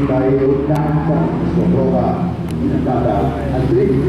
6,80, sua prova è stata al drift.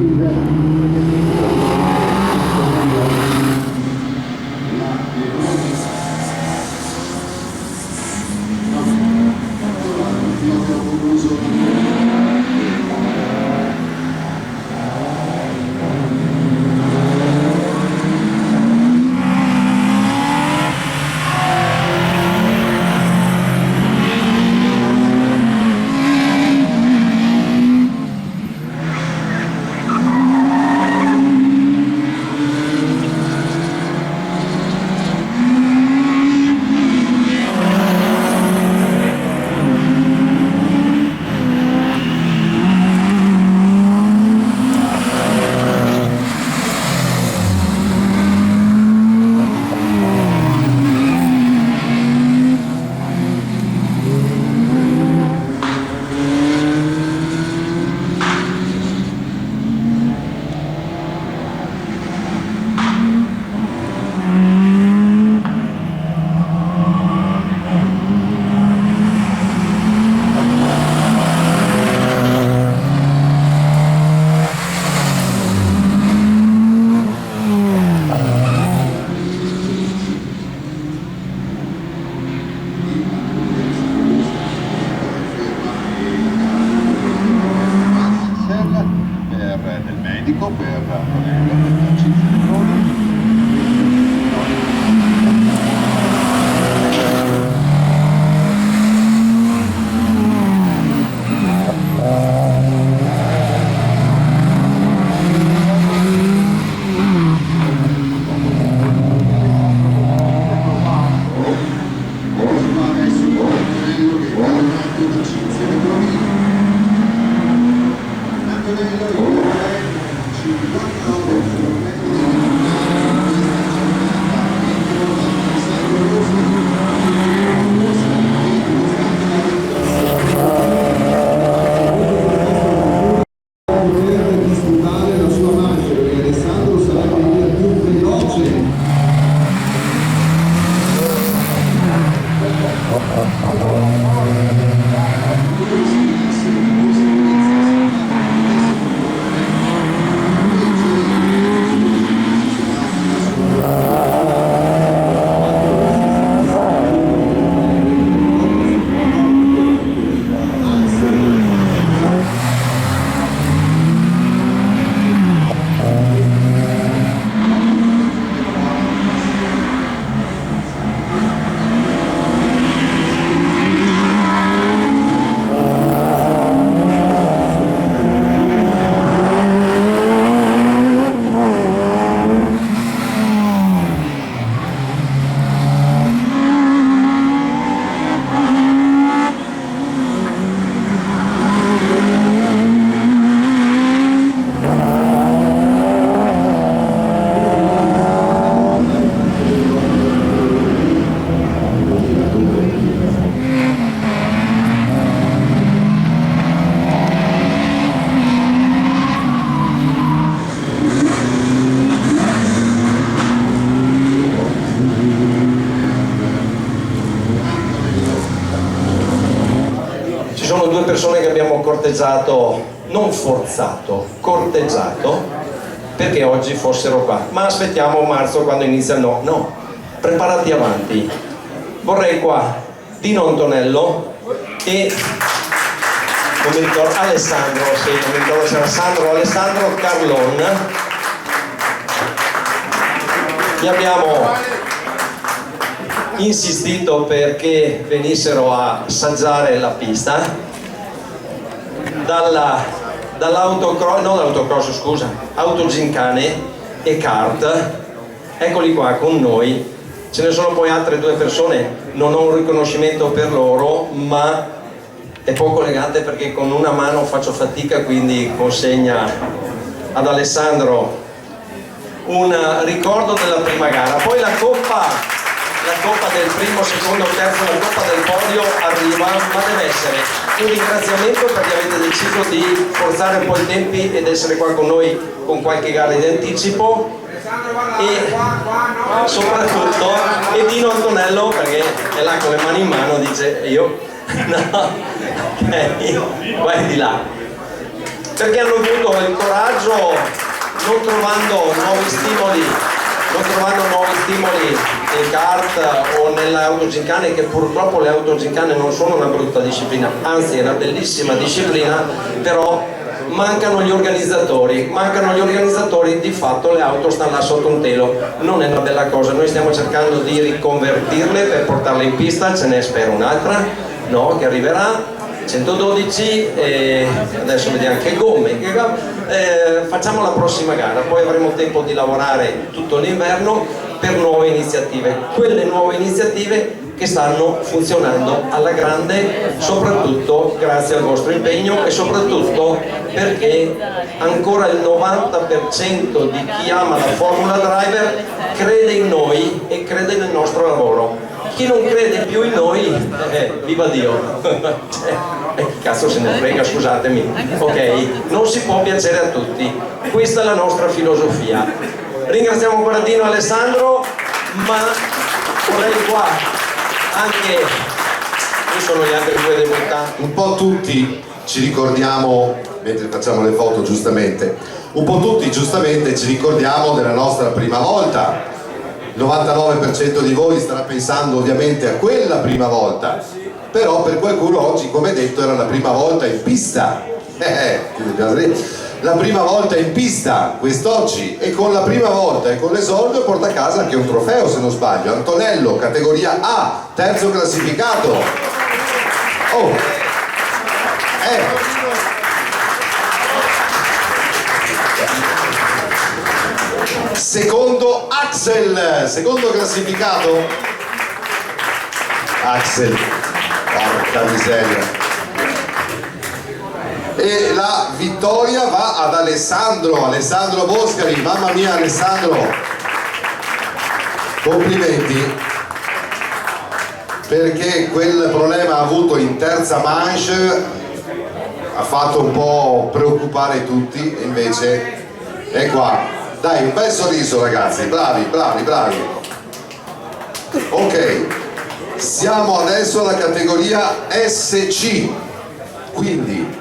Persone che abbiamo corteggiato, non forzato, corteggiato perché oggi fossero qua, ma aspettiamo marzo quando inizia il no, preparati avanti. Vorrei qua Dino Antonello e non mi ricordo, Alessandro, sì, non mi ricordo se era Alessandro Carlon. Li abbiamo insistito perché venissero a assaggiare la pista dall'autocross, scusa, autogincane e kart. Eccoli qua con noi. Ce ne sono poi altre due persone, non ho un riconoscimento per loro, ma è poco elegante perché con una mano faccio fatica, quindi consegna ad Alessandro un ricordo della prima gara. Poi la coppa del primo, secondo, terzo, la coppa del podio arriva, ma deve essere un ringraziamento perché avete deciso di forzare un po' i tempi ed essere qua con noi con qualche gara di anticipo, e soprattutto Dino Antonello perché è là con le mani in mano, dice io No, ok, vai di là. Perché hanno avuto il coraggio, non trovando nuovi stimoli in kart o nelle autogincane, che purtroppo le autogincane non sono una brutta disciplina, anzi è una bellissima disciplina, però mancano gli organizzatori, di fatto le auto stanno là sotto un telo, non è una bella cosa. Noi stiamo cercando di riconvertirle per portarle in pista, ce n'è spero un'altra, no, che arriverà, 112, e adesso vediamo che gomme, facciamo la prossima gara, poi avremo tempo di lavorare tutto l'inverno per nuove iniziative, quelle nuove iniziative che stanno funzionando alla grande, soprattutto grazie al vostro impegno e soprattutto perché ancora il 90% di chi ama la Formula Driver crede in noi e crede nel nostro lavoro. Chi non crede più in noi, viva Dio, che cazzo se ne frega, scusatemi, ok? Non si può piacere a tutti, questa è la nostra filosofia. Ringraziamo Guardino e Alessandro, ma vorrei qua anche, qui sono gli altri due debutanti. Un po' tutti ci ricordiamo, mentre facciamo le foto giustamente, un po' tutti giustamente ci ricordiamo della nostra prima volta. Il 99% di voi starà pensando ovviamente a quella prima volta, però per qualcuno oggi, come detto, era la prima volta in pista. La prima volta in pista quest'oggi, e con la prima volta e con l'esordio porta a casa anche un trofeo, se non sbaglio. Antonello, categoria A, terzo classificato. Oh! Secondo Axel, secondo classificato. Axel, porca miseria. E la vittoria va ad Alessandro Boscari. Mamma mia, Alessandro, complimenti, perché quel problema avuto in terza manche ha fatto un po' preoccupare tutti, e invece è qua. Dai, un bel sorriso ragazzi, bravi. Ok, siamo adesso alla categoria SC, quindi